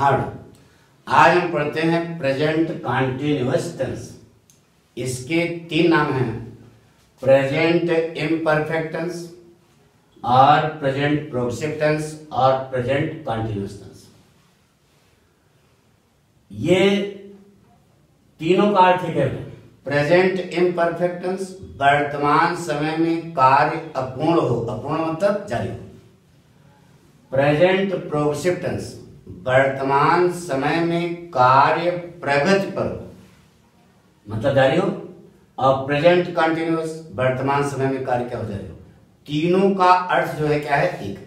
Hard. आज हम पढ़ते हैं प्रेजेंट कॉन्टिन्यूअस टेंस। इसके 3 नाम हैं, प्रेजेंट इम्परफेक्ट टेंस और प्रेजेंट प्रोग्रेसिव टेंस और प्रेजेंट कॉन्टिन्यूअस टेंस। ये तीनों का अर्थ है। प्रेजेंट इम्परफेक्ट टेंस वर्तमान समय में कार्य अपूर्ण हो, अपूर्ण मतलब जारी हो। प्रेजेंट प्रोग्रेसिव टेंस वर्तमान समय में कार्य प्रगति पर हो, मतलब जारी हो। और प्रेजेंट कंटिन्यूअस वर्तमान समय में कार्य क्या हो, जारी हो। तीनों का अर्थ जो है क्या है, एक।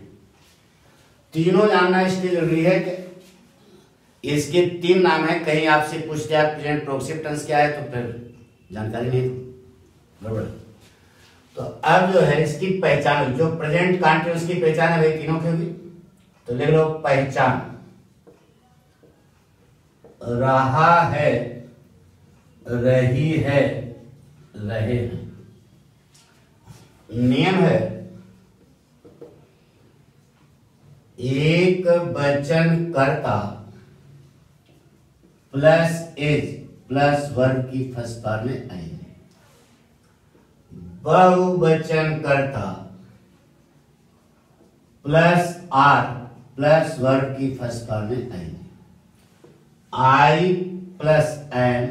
तीनों जानना इसलिए जरूरी है कि इसके 3 नाम है। कहीं आपसे पूछ दिया प्रेजेंट प्रोग्रेसिव टेंस क्या है तो फिर जानकारी नहीं, गड़बड़। तो अब जो है इसकी पहचान, जो प्रेजेंट कंटिन्यूअस की पहचान है वही तीनों की होगी। तो लिख लो पहचान, रहा है, रही है, रहे हैं। नियम है, एक वचन कर्ता प्लस इज प्लस वर्ब की फर्स्ट फॉर्म में आएंगे। बहुवचन कर्ता प्लस आर प्लस वर्ब की फर्स्ट फॉर्म में आएंगे। आई प्लस एन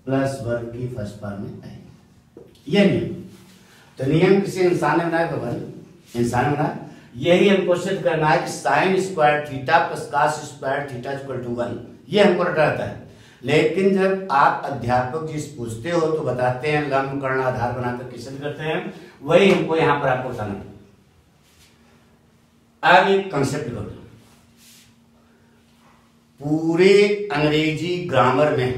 प्लस वर्ब की फर्स्ट फॉर्म में आएंगे। यह नियम। तो नियम किसी इंसान ने बनाया, भगवान इंसान ने बनाया। यही हमको सिद्ध करना है कि sine square theta plus cos square theta equal to 1। ये हमको रटा रहता है। लेकिन जब आप अध्यापक जी से पूछते हो तो बताते हैं लंब कर्ण आधार बनाकर के सिद्ध करते हैं। वही हमको यहां पर आपको बताना है। अब एक कंसेप्ट करो, पूरे अंग्रेजी ग्रामर में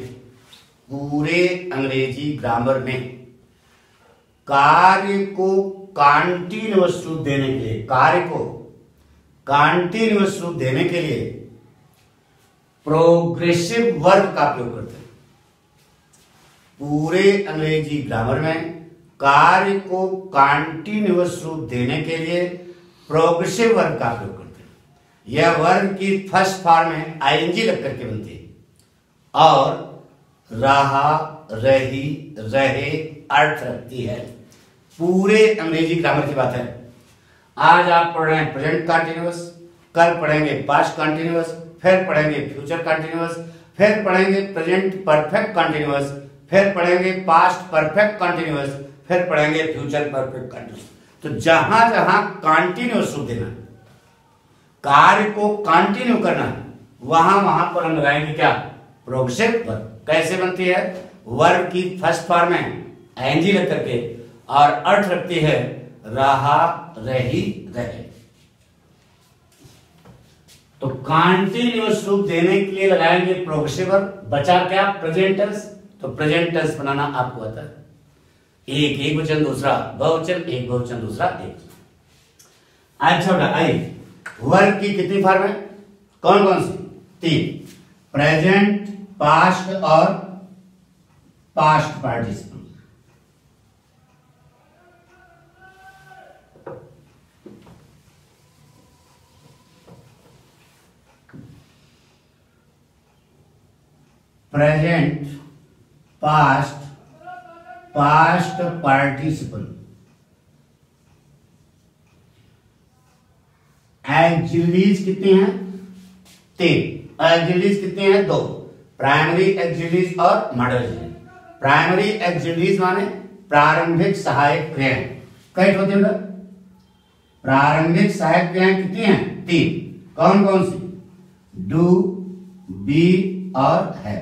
कार्य को कॉन्टिन्यूअस रूप देने के लिए, कार्य को कॉन्टिन्यूअस रूप देने के लिए प्रोग्रेसिव वर्ब का प्रयोग करते हैं। पूरे अंग्रेजी ग्रामर में कार्य को कॉन्टिन्यूअस रूप देने के लिए प्रोग्रेसिव वर्ब का प्रयोग करते हैं। यह वर्ब की फर्स्ट फॉर्म में आईएनजी लग करके बनती है और रहा, रही, रहे अर्थ रखती है। पूरे अंग्रेजी ग्रामर की बात है। आज आप पढ़ रहे हैं प्रेजेंट कॉन्टिन्यूअस, कल पढ़ेंगे पास्ट कॉन्टिन्यूअस, फिर पढ़ेंगे फ्यूचर कॉन्टिन्यूअस, फिर पढ़ेंगे प्रेजेंट परफेक्ट कॉन्टिन्यूअस, फिर पढ़ेंगे पास्ट परफेक्ट कॉन्टिन्यूअस, फिर पढ़ेंगे फ्यूचर परफेक्ट कॉन्टिन्यूअस। तो जहां जहां कॉन्टिन्यूअस रूप देना, कार्य को कंटिन्यू करना, वहां वहां पर हम लगाएंगे क्या, प्रोग्रेसिव वर्ब। कैसे बनती है, वर्ब की फर्स्ट फॉर्म में एनजी लग करके और अर्थ रखती है रहा, रही, रहे। तो कंटिन्यूअस रूप देने के लिए लगाएंगे प्रोग्रेसिव वर्ब। बचा क्या, प्रेजेंट टेंस। तो प्रेजेंट टेंस बनाना आपको आता है। एक वचन दूसरा बहुवचन, एक बहुवचन दूसरा एक। अच्छा बेटा आइए, वर्ब की कितनी फॉर्म है, कौन कौन सी, 3, प्रेजेंट, पास्ट और past participle. Present, past, past participle. Auxiliaries कितनी हैं, 3। एक्सिलरीज कितनी हैं, 2। प्राइमरी एक्सिलरीज और मॉडल एक्सिलरीज। प्राइमरी एक्सिलरीज माने प्रारंभिक सहायक क्रियाएं। कई होती है, प्रारंभिक सहायक क्रियाएं कितनी हैं, 3। कौन कौन सी, डू, बी और है।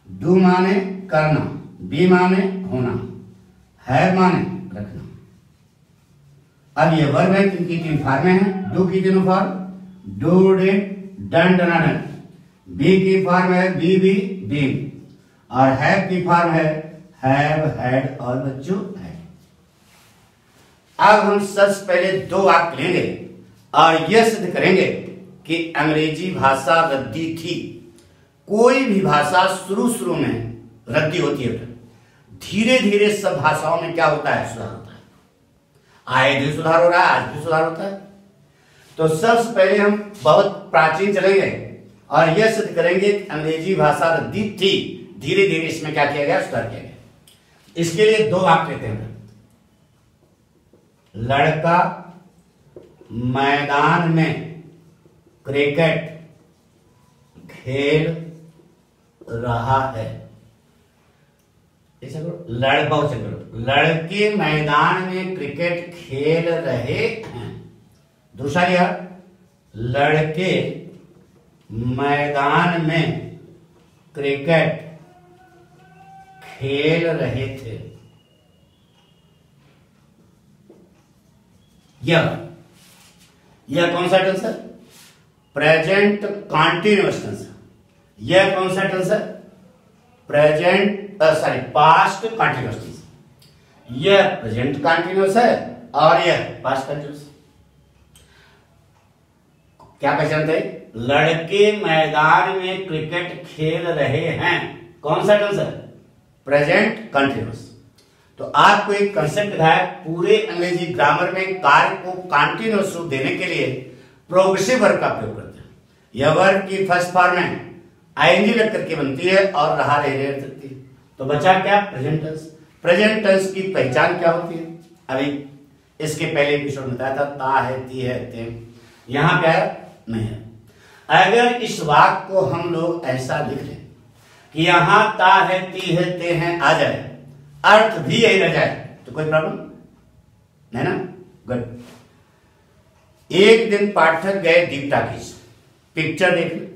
डू माने करना, बी माने होना, है माने रखना। अब ये वर्ब है, किनकी 3 फॉर्में हैं। डू की 3 फॉर्म, डू, डिड, डन, डना, डन। बी की फॉर्म है बी, बी, बीन। और हैव की फॉर्म है हैव, हैड और बच्चों हैड। अब हम सबसे पहले 2 वाक्य लेंगे और यह सिद्ध करेंगे कि अंग्रेजी भाषा रद्दी थी। कोई भी भाषा शुरू में रद्दी होती है, धीरे धीरे सब भाषाओं में क्या होता है, सुधार होता है। आए दिन सुधार हो रहा है, आज भी सुधार होता है। तो सबसे पहले हम बहुत प्राचीन चलेंगे और यह सिद्ध करेंगे कि अंग्रेजी भाषा रद्दी थी, धीरे धीरे इसमें क्या किया गया, सुधार किया गया। इसके लिए दो वाक्य लेते हैं। लड़का मैदान में क्रिकेट खेल रहा है। लड़के मैदान में क्रिकेट खेल रहे हैं। दूसरा क्या, लड़के मैदान में क्रिकेट खेल रहे थे। यह कौन सा टेंस है, प्रेजेंट कंटीन्यूअस टेंस है। यह कौन सा टेंस है, प्रेजेंट पास्ट कंटीन्यूअस टेंस। यह प्रेजेंट कंटीन्यूअस है और यह पास्ट कंटीन्यूअस। क्या पहचानते, लड़के मैदान में क्रिकेट खेल रहे हैं, कौन सा टेंस है, प्रेजेंट कंटीन्यूअस। तो आपको एक कंसेप्ट दिखाया, पूरे अंग्रेजी ग्रामर में कार्य को कंटीन्यूअस रूप देने के लिए प्रोग्रेसिव वर्ब का प्रयोग करते हैं। यह वर्ब की फर्स्ट फॉर्म में आईएनजी लग करके बनती है और रहा रह सकती है। तो बचा क्या, प्रेजेंट टेंस। प्रेजेंट टेंस की पहचान क्या होती है, अभी इसके पहले एपिसोड में बताया था, ता है, ती है, ते। यहां क्या है, नहीं है। अगर इस वाक्य को हम लोग ऐसा लिख लें कि यहां ता है, ती है, ते हैं आ जाए, अर्थ भी यही रह जाए, तो कोई प्रॉब्लम नहीं ना। गुड। एक दिन पाठक गए दीप टाकीज पिक्चर देखने,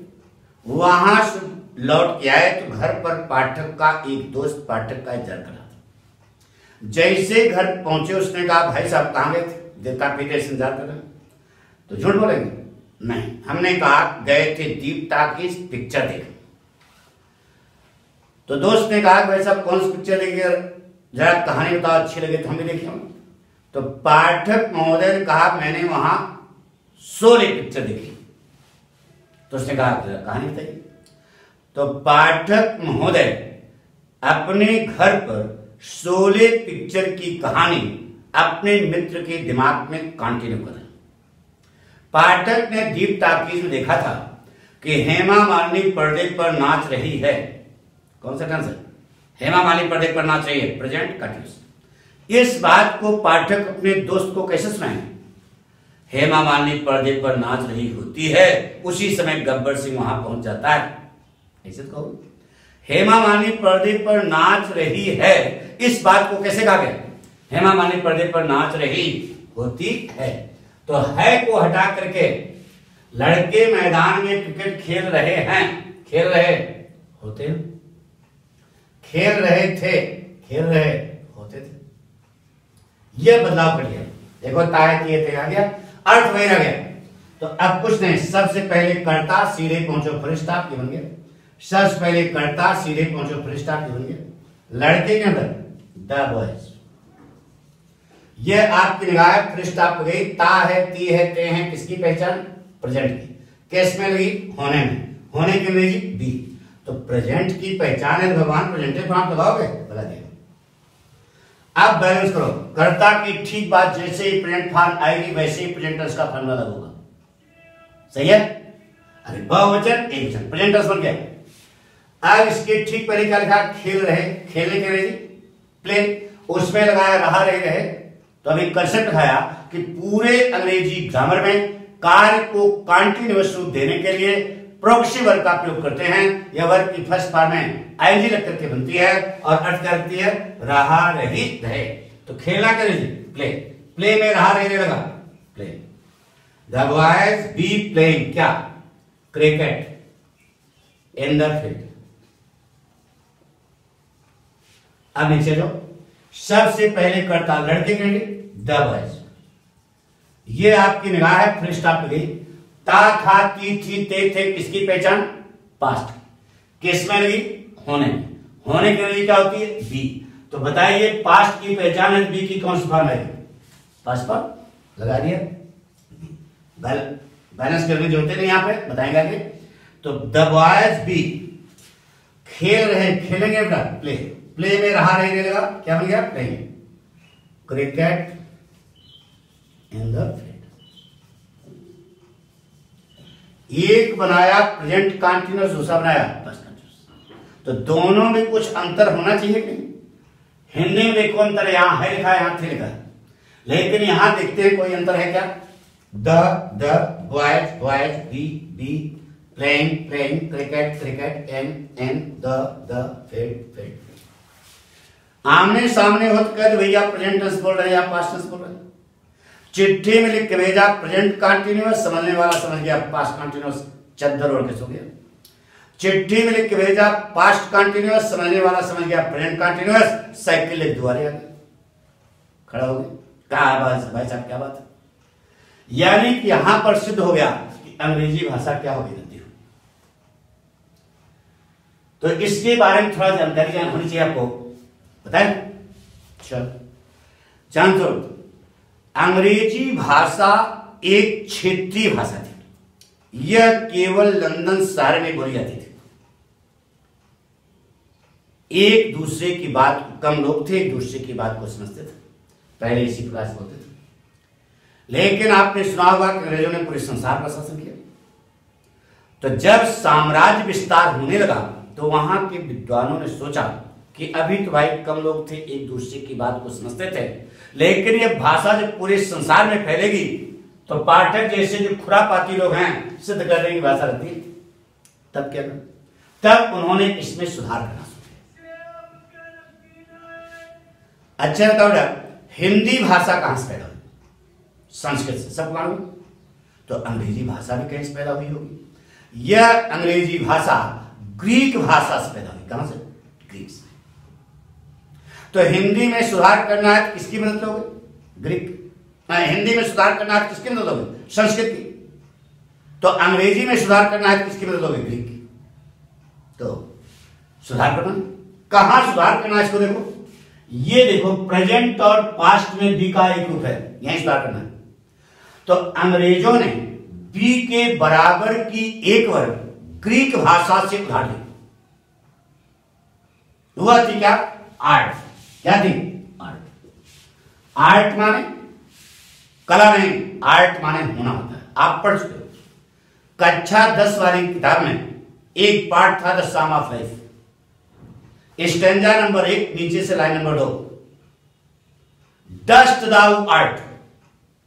वहां से लौट के आए तो घर पर पाठक का एक दोस्त पाठक का इंतजार कर रहा था। जैसे घर पहुंचे उसने कहा, भाई साहब कहां गए थे, काफी देर से इंतजार कर रहे हैं। तो झूठ बोलेंगे, नहीं, हमने कहा गए थे दीप टाकीज पिक्चर देखने। तो दोस्त ने कहा, भाई साहब कौन सी पिक्चर देखे, जरा कहानी बताओ, अच्छी लगे तो हम भी देखें। तो पाठक महोदय ने कहा, मैंने वहां शोले पिक्चर देखी। तो उसने कहा, कहानी बताइए। तो पाठक महोदय अपने घर पर शोले पिक्चर की कहानी अपने मित्र के दिमाग में कंटिन्यू कर रहे। पाठक ने दीप टाकीज में देखा था कि हेमा मालिनी पर्दे पर नाच रही है। कौन सा टेंस है, हेमा मालिनी पर्दे पर नाच रही है, प्रेजेंट कंटीन्यूअस। इस बात को पाठक अपने दोस्त को कैसे सुनाएंगे, हेमा मालिनी पर्दे पर नाच रही होती है, उसी समय गब्बर सिंह वहां पहुंच जाता है, ऐसे तो कहो। हेमा मालिनी पर्दे पर नाच रही है, इस बात को कैसे कहा गया, हेमा मालिनी पर्दे पर नाच रही होती है। तो है को हटा करके लड़के मैदान में क्रिकेट खेल रहे हैं, खेल रहे होते हैं, खेल रहे थे, खेल रहे होते थे। यह बदलाव कर लिया, देखो तायत ये थे आ गया, अर्थ वही रह गया। तो अब कुछ नहीं, सबसे पहले कर्ता सीधे पहुंचो फुल स्टॉप, ये बन गया। सबसे पहले कर्ता सीधे पहुंचो फुल स्टॉप, ये बन गया। लड़के के अंदर द बॉयज, ये आपकी निगाह फुल स्टॉप हो गई। ता है, ती है, ते हैं, किसकी पहचान, प्रेजेंट की। किस में लगी, होने में, होने की अंग्रेजी बी। तो प्रेजेंट की पहचान है, भगवान प्रेजेंट फॉर्म लगाओगे, लगा दिया। अब बैलेंस करो, कर्ता की ठीक बात, जैसे ही प्रेजेंट फॉर्म आएगी वैसे ही प्रेजेंट टेंस का फॉर्मूला लागू होगा, सही है। अरे बहुवचन एक वचन, प्रेजेंट टेंस बन गया। अब इसके ठीक पहले क्या लिखा, खेल रहे, खेलने के अंग्रेजी प्ले, उसमें लगाया रहा रहे। तो अभी कंसेप्ट दिखाया कि पूरे अंग्रेजी ग्रामर में कार्य को कंटीन्यूअस रूप देने के लिए प्रोग्रेसिव वर्ब का प्रयोग करते हैं। यह वर्ब की फर्स्ट फॉर्म में आईएनजी लग करके बनती है और अर्थ करती है रहा रही रहे। तो खेलना के लिए प्ले, प्ले में रहा रही लगा, play. The boys be playing क्या, क्रिकेट इन द फील्ड। अब नीचे जो सबसे पहले करता लड़के के लिए द बॉयज, ये आपकी निगाह है फुल स्टॉप पे गई। ता था, ती थी, ते थे, किसकी पहचान, पास्ट। किस में लगी, होने में, होने की अंग्रेजी क्या होती है, बी। तो बताइए पास्ट की पहचान है, बी की कौन सी फॉर्म है, पास्ट फॉर्म लगा दिया। बैलेंस करने जो होते नहीं यहां पे बताएंगे आगे। तो द बॉयज बी खेल रहे, खेलेंगे बेटा प्ले, प्ले में रहा रही लगा, क्या बन गया, playing cricket in the field. एक बनाया प्रेजेंट कंटीन्यूअस, दूसरा बनाया पास्ट कंटीन्यूअस। तो दोनों में कुछ अंतर होना चाहिए कि नहीं? हिंदी में देखो अंतर यहां है लिखा है, यहां थे लिखा है, लेकिन यहां देखते हैं कोई अंतर है क्या? The boys boys, be playing playing, cricket cricket, and the fade. आमने सामने हो तो कह दो भैया प्रेजेंट टेंस बोल रहे हैं या पास्ट टेंस बोल रहे हैं। चिट्ठी में लिख के भेजा प्रेजेंट कंटीन्यूअस, समझने वाला समझ गया पास्ट कंटीन्यूअस, चद्दर ओढ़ के सो गया। चिट्ठी में लिख के भेजा पास्ट कंटीन्यूअस, समझने वाला समझ गया प्रेजेंट कंटीन्यूअस, साइकिल लेके दुआरे आ गए, खड़ा हो गए। क्या बात भाई साहब, क्या बात है? यानी कि यहां पर सिद्ध हो गया कि अंग्रेजी भाषा क्या होगी, गंदी हो। तो इसके बारे में थोड़ा जानकारी होनी चाहिए आपको, बताए। चलो जानते हो, अंग्रेजी भाषा एक क्षेत्रीय भाषा थी। यह केवल लंदन शहर में बोली जाती थी। एक दूसरे की बात, कम लोग थे एक दूसरे की बात को समझते थे, पहले इसी प्रकार से बोलते थे। लेकिन आपने सुना होगा कि अंग्रेजों ने पूरे संसार पर शासन किया। तो जब साम्राज्य विस्तार होने लगा तो वहां के विद्वानों ने सोचा कि अभी तो भाई कम लोग थे, एक दूसरे की बात को समझते थे, लेकिन ये भाषा जब पूरे संसार में फैलेगी तो पाठक जैसे जो खुरापाती लोग हैं सिद्ध करने की भाषा रहती है। तब क्या करें? तब उन्होंने इसमें सुधार करना सोचा। अच्छा बताओ, हिंदी भाषा कहां से पैदा हुई? संस्कृत से, सब मालूम। तो अंग्रेजी भाषा भी कहीं से पैदा हुई होगी। यह अंग्रेजी भाषा ग्रीक भाषा से पैदा हुई। कहां से? ग्रीक से। तो हिंदी में सुधार करना है तो किसकी मदद लोगे? ग्रीक। हिंदी में सुधार करना है तो किसकी मदद लोगे? संस्कृत की। तो अंग्रेजी में सुधार करना है तो किसकी मदद लोगे? ग्रीक की। तो सुधार करना, कहां सुधार करना है इसको देखो, ये देखो प्रेजेंट और पास्ट में बी का एक रूप है, यही सुधार करना है। तो अंग्रेजों ने बी के बराबर की एक वर्ग ग्रीक भाषा से उधार ली। हुआ थी क्या? आर्ट। क्या थी? आर्ट। आर्ट माने कला नहीं, आर्ट माने होना होता है। आप पढ़ चुके हो कक्षा 10 वाली किताब में एक पार्ट था the psalm of life. Stanza number 1 नीचे से line number 2, dust thou art.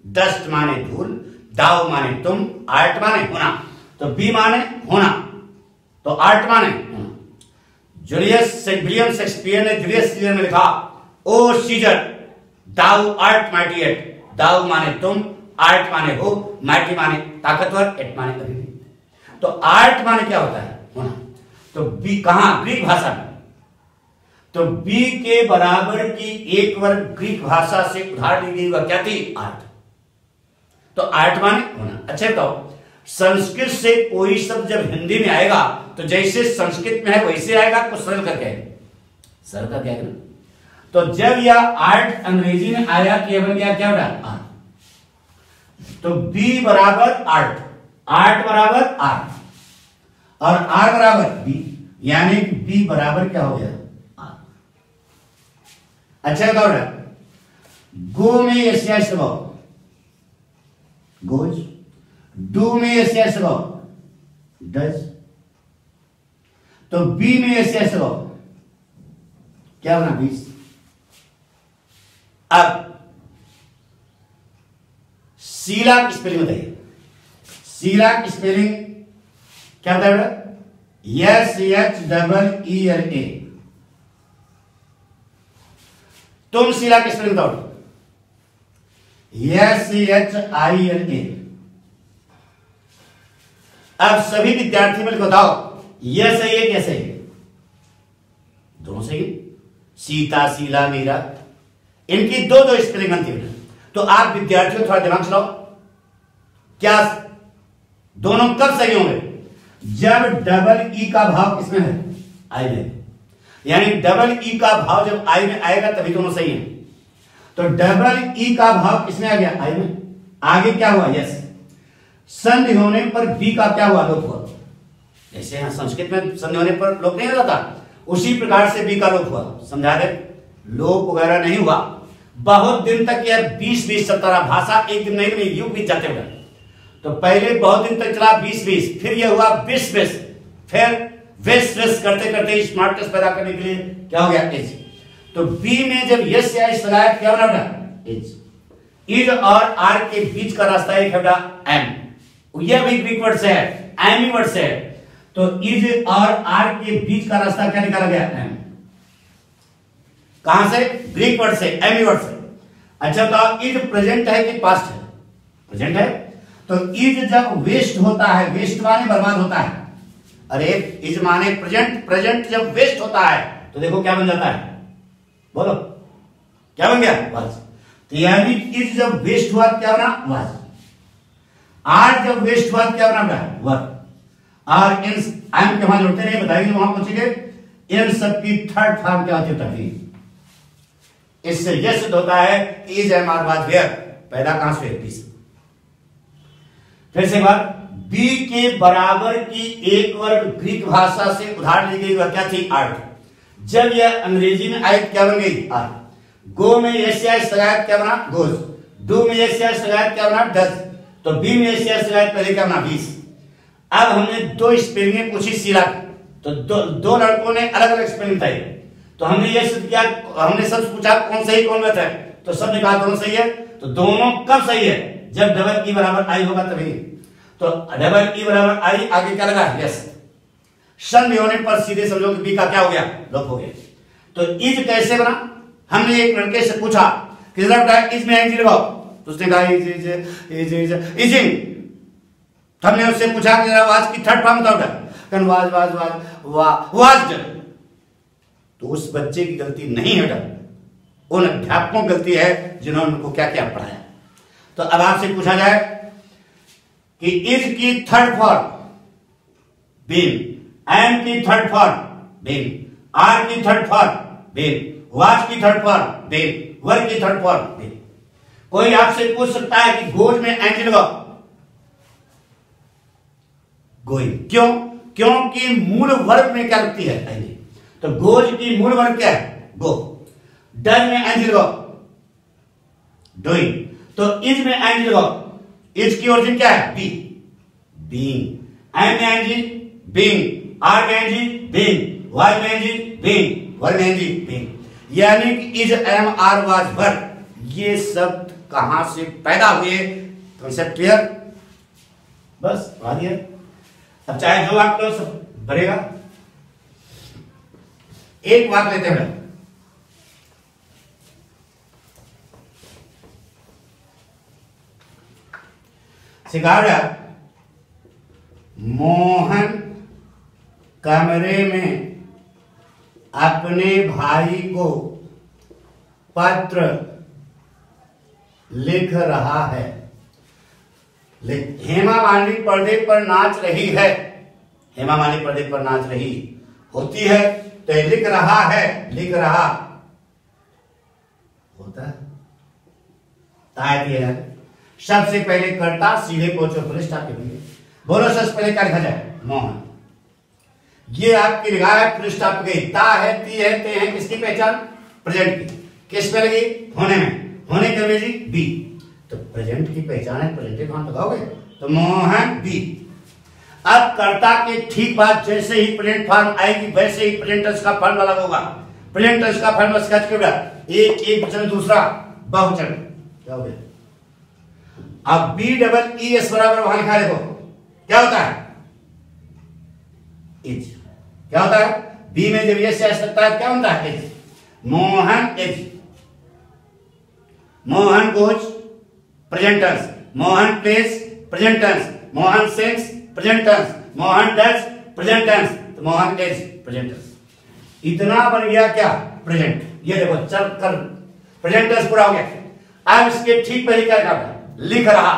Dust माने धूल, दाउ माने तुम, आर्ट माने होना। तो बी माने होना, तो आर्ट माने होना। विलियम शेक्सपियर ने जूलियस सीजर में लिखा, O Caesar thou art mighty at. Thou माने तुम, आर्ट माने हो, माइटी माने ताकतवर, एट माने अभी। तो आर्ट माने क्या होता है? होना। तो बी कहां? ग्रीक भाषा में। तो बी के बराबर की एक वर्ग ग्रीक भाषा से उधार ली गई, वह क्या थी? आर्ट। तो आर्ट माने होना। अच्छा बताओ, संस्कृत से कोई शब्द जब हिंदी में आएगा तो जैसे संस्कृत में है वैसे आएगा, कुछ सरल करके आएगा, सरल करके आएगा। तो जब यह आर्ट अंग्रेजी में आया तो यह बन गया क्या बेटा? आर्ट। तो बी बराबर आर्ट, आर्ट बराबर आर, और आर बराबर बी, यानी कि बी बराबर क्या हो गया? आर। अच्छा बताओ बेटा, गो में एशिया स्वभाव, गोज। डू में एशिया स्वभाव, डज। तो बी में एशिया स्वभाव क्या बना? बीस। अब शीला की स्पेलिंग बताइए। शीला की स्पेलिंग क्या बताया बेटा? SHEE। तुम शीला की स्पेलिंग बताओ। SHILA। अब सभी विद्यार्थी मिलकर बताओ, यह सही है क्या सही है? दोनों सही है। सीता, शीला, मीरा, इनकी दो दो स्पेलिंग बनती है। तो आप विद्यार्थियों थोड़ा दिमाग चलाओ, क्या दोनों कब सही होंगे? जब डबल ई का भाव किसमें है? आई में। यानी डबल ई का भाव जब आई में आएगा तभी दोनों सही हैं। तो डबल ई का भाव किसमें आ गया? आई में। आगे क्या हुआ? यस। संधि होने पर बी का क्या हुआ? लोप हुआ। जैसे यहां संस्कृत में संधि होने पर लोप नहीं होता, उसी प्रकार से बी का लोप हुआ। समझा दे? लोप वगैरह नहीं हुआ। बहुत दिन तक यह 20-20 17 भाषा एक दिन नहीं, युग बीत जाते हुए। तो पहले बहुत दिन तक चला 20-20, फिर यह हुआ 20-20, फिर वेस्ट करते करते स्मार्टनेस पैदा करने के लिए क्या हो गया एज। तो बी में जब यस या इस लगाया क्या बना बेटा एज। इज और आर के बीच का रास्ता एक है बेटा एम, यह भी ग्रीक वर्ड से है, एम ही वर्ड से है। तो इज और आर के बीच का रास्ता क्या निकाला गया एम। कहां से? ग्रीक वर्ड से, एम ही वर्ड से। अच्छा तो इज प्रेजेंट है कि पास्ट है? प्रेजेंट है। तो इज जब वेस्ट होता है, वेस्ट माने बर्बाद होता है, अरे इज माने प्रेजेंट, प्रेजेंट जब वेस्ट होता है तो देखो क्या बन जाता है, बोलो क्या बन गया वाज। तो यानी इज जब वेस्ट हुआ क्या बना वाज, आर जब वेस्ट हुआ क्या बना वर। और इन एम के वहां जोड़ते नहीं, बताइए वहां पहुंचेंगे। इन सब की थर्ड फॉर्म क्या होती है? इससे यह सिद्ध होता है is am are was were पैदा कहां से हुई। फिर से एक बार, बी के बराबर की एक वर्ग ग्रीक भाषा से उधार ली गई, वह क्या थी? आर्ट। जब यह अंग्रेजी में आई क्या बन गई? आर। गो में एशियाई सगायत क्या बना? गोज। डू में एशियाई सगायत क्या बना? डज। तो बी में एशियाई सगायत पहले क्या बना? 20। अब हमने दो स्पेलिंग पूछी सीरा, तो दो लड़कों ने अलग अलग स्पेलिंग बताई। तो हमने ये सिद्ध किया, हमने सब पूछा कौन सही कौन गलत है, तो सबने कहा दोनों सही है। तो दोनों कब सही है? जब डबल ई बराबर आई होगा तभी। तो डबल ई बराबर आई, आगे क्या लगा? यस। शन होने पर सीधे समझो कि बी का क्या हो गया? लोप हो गया। तो इज कैसे बना? हमने एक लड़के से पूछा कि इज में एनजी लगाओ, तो उसने कहा इजिंग। हमने उससे पूछा कि वाज की थर्ड फॉर्म बताओ, कहन वाज वाज वाज वाज। तो उस बच्चे की गलती नहीं है, उन अध्यापकों की गलती है जिन्होंने उनको क्या क्या पढ़ाया। तो अब आपसे पूछा जाए कि इज की थर्ड फॉर्म बीन, एम की थर्ड फॉर्म बीन, आर की थर्ड फॉर्म बीन, वाज की थर्ड फॉर्म बीन, वर की थर्ड फॉर्म बीन। कोई आपसे पूछ सकता है कि गोज में एंजी लगाओ, गोइंग। क्यों? क्योंकि मूल वर्ग में क्या लगती है? एंजी। तो गोज की मूल वर्ग क्या है? गो। डज में एंजी लगाओ, डूइंग। तो इज में एंजी लगाओ, इज की ओरिजिन क्या है? B, being. एम में एंजी बीइंग, आर में एंजी बीइंग, वाज में एंजी बीइंग, वर में एंजी बीइंग। यानी कि is am are was were, ये शब्द कहां से पैदा हुए? Concept clear? बस आ गया। अब चाहे जो आप लोग सब भरेगा। एक बात लेते हैं, सिखाया मोहन कमरे में अपने भाई को पत्र लिख रहा है। हेमा मालिनी पर्दे पर नाच रही है, हेमा मालिनी पर्दे पर नाच रही होती है, तो लिख रहा है, लिख रहा होता है। सबसे पहले कर्ता, सीधे पहुंचो पुलिस स्टॉप के लिए। बोलो सबसे पहले क्या लिखा जाए? मोहन। ये आपकी लिखा है पुलिस स्टॉप गई। ता है, ती है, ते है, किसकी पहचान? प्रेजेंट की। किस पे लगी? होने में। होने के अंग्रेजी बी। तो प्रेजेंट की पहचान है, प्रेजेंट कौन लगाओगे? तो मोहन बी। अब कर्ता के ठीक बाद जैसे ही प्रेजेंट फॉर्म आएगी वैसे ही प्रेजेंट टेंस का फॉर्म अलग होगा। प्रेजेंट टेंस का फॉर्म स्केच कर एक एक वचन, दूसरा बहुवचन। क्या हो गया? अब बी डबल ई एस बराबर वहां लिखा, देखो क्या होता है? इज। क्या होता है? बी में जब यस एस लगता है क्या होता है? Is. Mohan is. Mohan goes present tense, Mohan plays present tense, Mohan sings present tense, Mohan does present tense, तो मोहन इज प्रेजेंट टेंस। इतना बन गया क्या? प्रेजेंट। ये देखो चल कर प्रेजेंट टेंस पूरा हो गया। अब इसके ठीक पहले क्या करना? लिख रहा।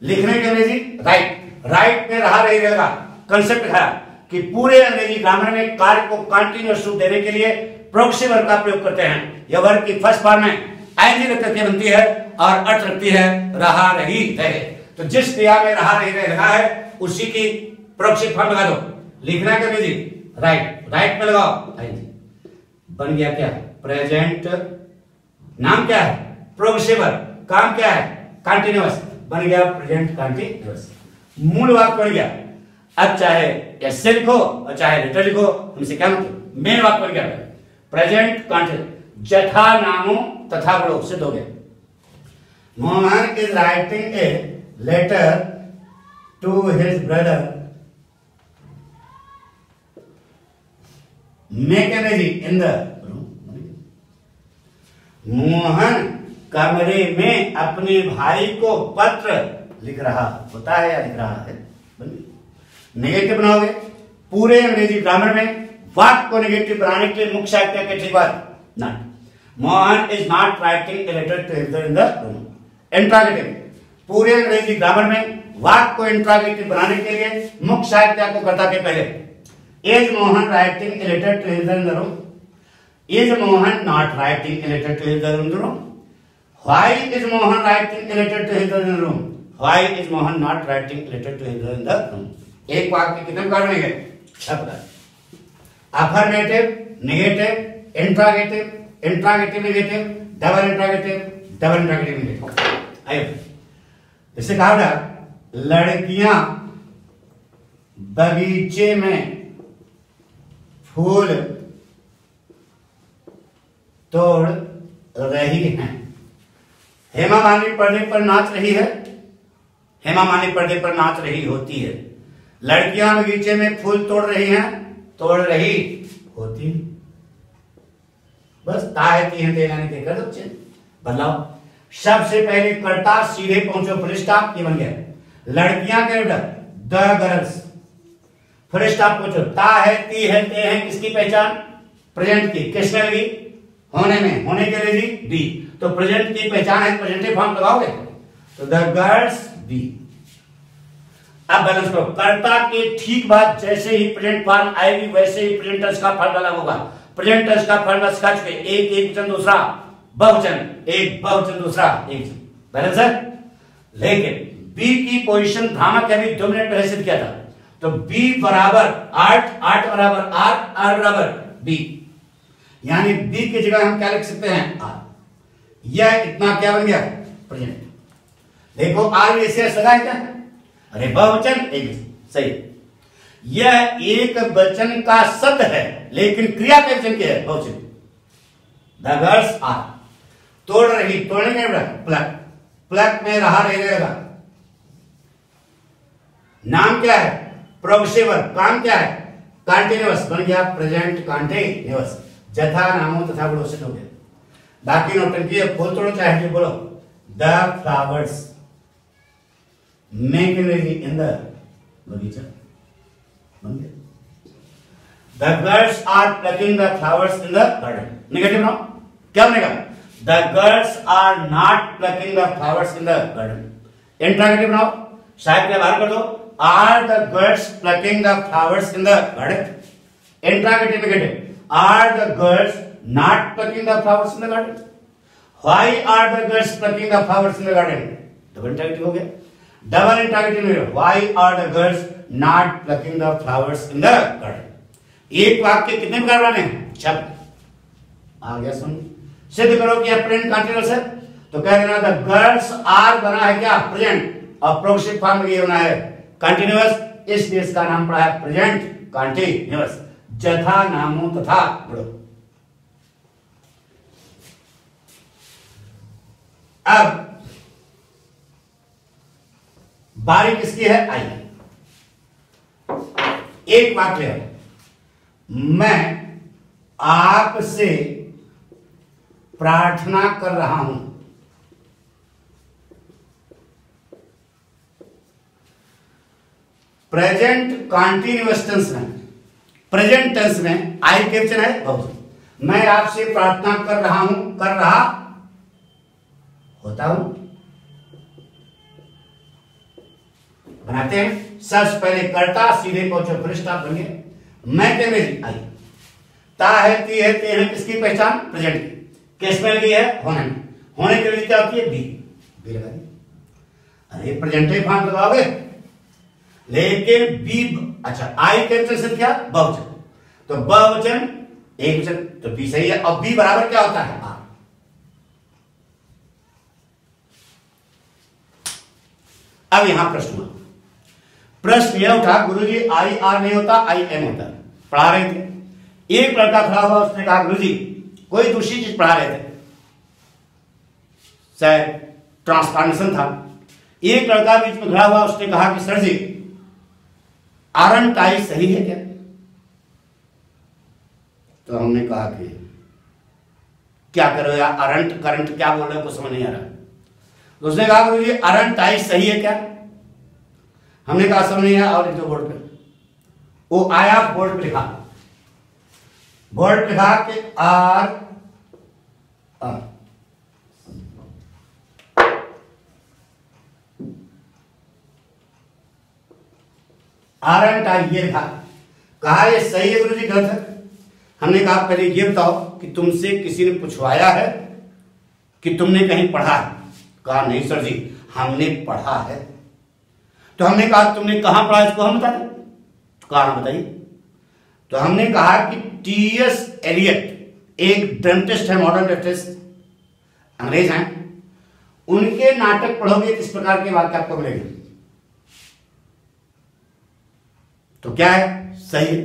लिखने के अंग्रेजी राइट। राइट में रहा रही रहेगा। कंसेप्ट है कि पूरे अंग्रेजी ग्रामर में कार्य को कंटीन्यूअस रूप देने के लिए प्रोग्रेसिव वर्ब का प्रयोग करते हैं। यह वर्ब की फर्स्ट फॉर्म में आईएनजी लग करके बनती है और अर्थ रखती है रहा रही रहे। तो जिस क्रिया में रहा रही रहा है उसी की प्रोग्रेसिव फॉर्म लगा दो। लिखना के अंग्रेजी राइट। राइट में लगाओ आईएनजी। बन गया क्या? प्रेजेंट। नाम क्या है? Progressive verb. काम क्या है? कंटीन्यूअस। बन गया प्रेजेंट कंटिन्यूअस। मूल वाक्य बन गया। अब चाहे ऐसे लिखो और चाहे लेटर लिखो, हमसे क्या मतलब, मेन वाक्य बन गया प्रेजेंट कंटिन्यूअस। जथा नामो तथा गुणो सिद्ध हो गया। Mohan is writing a letter to his brother Mackenzie in the room. Mohan कमरे में अपने भाई को पत्र लिख रहा होता है या लिख रहा है। नेगेटिव बनाओगे पूरे अंग्रेजी ग्रामर में वाक्य को नेगेटिव बनाने के लिए मुख्य वाक्य के ठीक बात not. Mohan is not writing a letter to his brother in the room. Interrogative पूरे अंग्रेजी ग्रामर में वाक्य को इंट्रोगेटिव बनाने के लिए मुख्य वाक्य को कर्ता के पहले Is Mohan writing a letter to his brother in the room? Is Mohan not writing a letter to his brother in the room? Why is Mohan writing a letter to his brother in the room? Why is Mohan not writing a letter to his brother in the room? एक वाक्य कितने प्रकार में है? छह प्रकार। Affirmative, negative, interrogative, interrogative negative, double interrogative negative. आइए इससे कहा था लड़कियां बगीचे में फूल तोड़ रही हैं। हेमा मालिनी पर्दे पर नाच रही है। हेमा मालिनी पर्दे पर नाच रही होती है। लड़कियां बगीचे में फूल तोड़ रही हैं, तोड़ रही होती। बस ताहती हैं देना नहीं देकर दो बदलाव। सबसे पहले कर्ता सीधे पहुंचो फुल स्टॉप, ये बन गया। लड़कियां के द गर्ल्स फुल स्टॉप पूछो। ता है, ती है, ते हैं, किसकी पहचान? प्रेजेंट की। किसमें लगी? होने में। होने के लिए बी। तो प्रेजेंट की पहचान है, प्रेजेंटिव फॉर्म लगाओगे तो द गर्ल्स बी। अब बैलेंस करो। कर्ता के ठीक बाद जैसे ही प्रेजेंट फॉर्म आएगी वैसे ही प्रेजेंट टेंस का फॉर्म अलग होगा। प्रेजेंट टेंस का फॉर्म सिखा चुके, एक एक वचन दूसरा बहुवचन, एक बहुवचन दूसरा एक वचन। बैलेंस है। लेकिन बी की पोजीशन भ्रामक अभी 2 मिनट पहले सिद्ध किया था। तो B बराबर 8, 8 बराबर R, R बराबर B। यानी B की जगह हम क्या लिख सकते हैं? R। यह इतना क्या बन गया? प्रेजेंट। देखो R वैसे सगा है क्या? अरे बहुवचन एक सही। यह एक वचन का शब्द है लेकिन क्रिया के वचन के है बहुवचन। द गर्ल्स आर तोड़ रही, तोड़ने के प्लक, प्लक में रहा रहेगा। नाम क्या है? Progressive verb. काम क्या है? कंटीन्यूअस। बन गया प्रेजेंट कंटीन्यूअस। जथा नामो तथा गुणो सिद्ध हो गया। बाकी नौटंकी है, फूल तोड़ो चाहे बोलो। The flowers making in the bagicha बन गया। The girls are plucking the flowers in the garden. Negative now क्या बनेगा? The girls are not plucking the flowers in the garden. Interrogative now शायद बाहर कर दो। Are the girls plucking the flowers in the garden? Interrogative negative. Are the girls not plucking the flowers in the garden? Why are the girls plucking the flowers in the garden? Double interrogative हो गया। Double interrogative negative. Why are the girls not plucking the flowers in the garden? एक वाक्य कितने प्रकार बने? शब्द आ गया। सुन सिद्ध करो कि प्रेजेंट कंटीन्यूअस है तो कह देना द गर्ल्स आर बना है क्या? प्रेजेंट। और प्रोग्रेसिव फॉर्म में ये बना है कंटीन्यूअस, इसलिए इसका नाम पड़ा है प्रेजेंट कंटीन्यूअस। जथा नामो तथा गुणो। अब बारी किसकी है? आइए एक बात क्लियर। मैं आपसे प्रार्थना कर रहा हूं। प्रेजेंट कंटीन्यूअस टेंस में, प्रेजेंट टेंस में आई के वचन है बहुवचन। मैं आपसे प्रार्थना कर रहा हूं, कर रहा होता हूं। बनाते हैं। सबसे पहले कर्ता सीधे पहुंचो फुल स्टॉप बन गए। मैं के में आई। ता है, ती है, ते है, किसकी पहचान? प्रेजेंट की। किस में लगी है? होने में। होने के लिए क्या होती है? बी। बी लगा दी। अरे प्रेजेंटिव फॉर्म लगाओगे लेकिन बी। अच्छा आई के वचन से क्या? बहुवचन। तो बहुवचन एक वचन तो बी सही है। और बी बराबर क्या होता है? आर। अब यहां प्रश्न हुआ, प्रश्न यह उठा, गुरुजी आई आर नहीं होता, आई एम होता। पढ़ा रहे थे, एक लड़का खड़ा हुआ, उसने कहा गुरुजी कोई दूसरी चीज पढ़ा रहे थे, शायद ट्रांसफॉर्मेशन था। एक लड़का बीच में खड़ा हुआ, उसने कहा कि सर जी आरंट आई सही है क्या? तो हमने कहा कि क्या करो यार, अरंट करंट क्या बोल रहे हो, कुछ समझ नहीं आ रहा। तो उसने कहा गुरुजी अरंट आई सही है क्या? हमने कहा समझ नहीं आया, और लिख दो बोर्ड पे। वो आया, बोर्ड पे लिखा, बोर्ड पे लिखा कि आर आरंट आई, ये लिखा। कहा ये सही है गुरुजी गलत है? हमने कहा पहले ये बताओ कि तुमसे किसी ने पूछवाया है कि तुमने कहीं पढ़ा है? कहा नहीं सर जी हमने पढ़ा है। तो हमने कहा तुमने कहां पढ़ा, इसको हम बता दें? कहा बताइए। तो हमने कहा कि टी.एस. एलियट एक ड्रामेटिस्ट है, मॉडर्न ड्रामेटिस्ट, अंग्रेज हैं, उनके नाटक पढ़ोगे इस प्रकार के वाक्य आपको मिलेंगे। तो क्या है? सही है।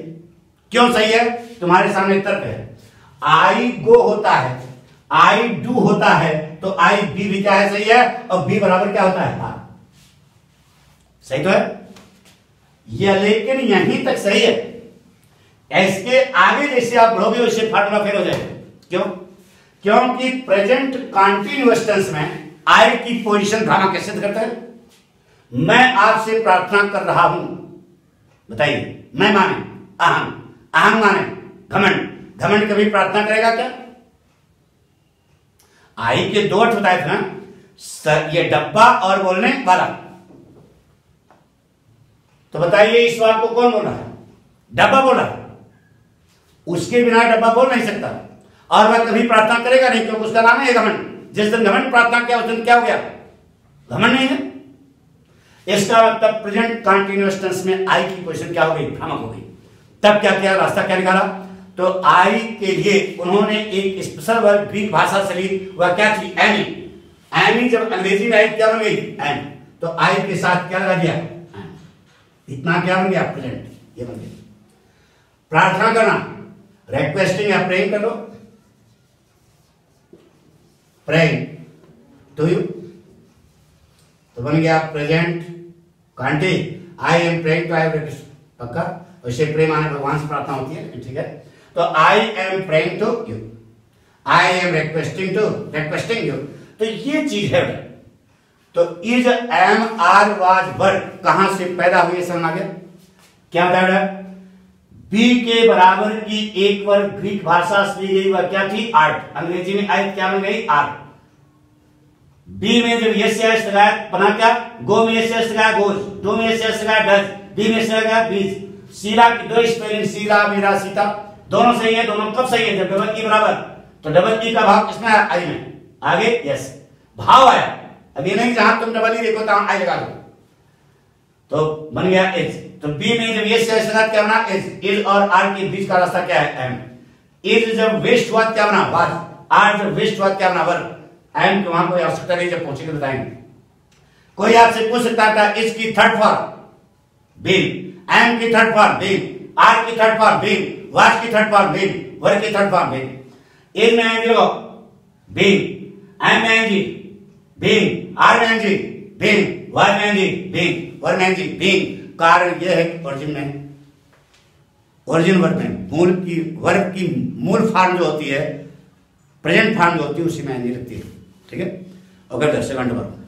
क्यों सही है? तुम्हारे सामने तर्क है। आई गो होता है, आई डू होता है, तो आई बी भी क्या है? सही है। और बी बराबर क्या होता है? आर। सही तो है यह, लेकिन यहीं तक सही है। इसके आगे जैसे आप बढ़ोगे वैसे फार्मूला फेल हो जाएगा। क्यों? क्योंकि प्रेजेंट कंटीन्यूअस टेंस में आई की पोजीशन भ्रामक कैसे सिद्ध करता है? मैं आपसे प्रार्थना कर रहा हूं, बताइए। मैं माने अहम, अहम माने घमंड, घमंड कभी प्रार्थना करेगा क्या? आई के दो अर्थ बताए थे ना, ये डब्बा और बोलने वाला। तो बताइए इस बात को कौन बोल रहा है? डब्बा बोल रहा है। उसके बिना डब्बा बोल नहीं सकता, और वह कभी प्रार्थना करेगा नहीं, क्योंकि उसका नाम है घमंड। जिस दिन घमंड प्रार्थना किया उस दिन क्या हो गया? घमंड नहीं है। इसका मतलब प्रेजेंट कंटीन्यूअस टेंस में आई की पोजीशन क्या हो गई? भ्रामक हो गई। तब क्या किया? रास्ता क्या निकाला? तो आई के लिए उन्होंने एक स्पेशल वर्ब ग्रीक भाषा से ली, वह क्या थी? एमी। एमी जब अंग्रेजी में आई क्या बन गई? एम। तो आई के साथ क्या लगा दिया? इतना क्या बन गया? प्रेजेंट, ये बन गया। प्रार्थना करना, रिक्वेस्टिंग या प्रेइंग कर लो, प्रेइंग टू यू, तो बन गया प्रेजेंट कांटी। आई एम प्रेइंग टू, आई पक्का वैसे प्रेम आने भगवान से प्रार्थना होती है, ठीक है। तो I am praying to you, I am requesting you, तो ये चीज है। तो is am are was verb कहां से पैदा हुई समझ आ गया? क्या बताया? बी के बराबर की एक वर्ब ग्रीक भाषा से ली गई, वह क्या थी? आर्ट। अंग्रेजी में आई क्या बन गई? आर्ट। बी में जब यस से एस लगाया बना क्या? गो में यस से एस लगाया गोज, डो में यस से एस लगाया डज, डी में से लगाया बीज। सीला की दो स्पेलिंग, सीला मेरा सीता, दोनों सही है। दोनों कब सही है? जब डबल ई बराबर, तो डबल ई का भाव किसमें आया? आई में। आगे यस भाव आया। अब ये नहीं जहां तुम डबल ई देखो तहां आई लगा दो, तो बन गया इज। तो बी में जब यस से एस लगा क्या बना? इज। इज और आर के बीच का रास्ता क्या है? एम। इज जब वेस्ट हुआ क्या बना? वाज। आर जब वेस्ट हुआ क्या बना? वर्ब। एम के वहां कोई आवश्यकता नहीं, जब पहुंचेंगे बताएंगे। कोई आपसे पूछ सकता था इज की थर्ड फॉर्म बीन, एम की थर्ड फॉर्म बीन, आर की थर्ड फॉर्म बीन, वाज की थर्ड फॉर्म बीन, वर्ब की थर्ड फॉर्म बीन। इज में एनजी लगाओ बीन, एम में एनजी बीन, आर में एनजी बीन, वाज में एनजी बीन, वर्ब में एनजी बीन। कारण यह है कि ओरिजिन में, ओरिजिन वर्ब में वर्ब की मूल फॉर्म जो होती है, प्रेजेंट फॉर्म जो होती है, उसी में एनजी लगती है, ठीक है। Okay, 10 second verb.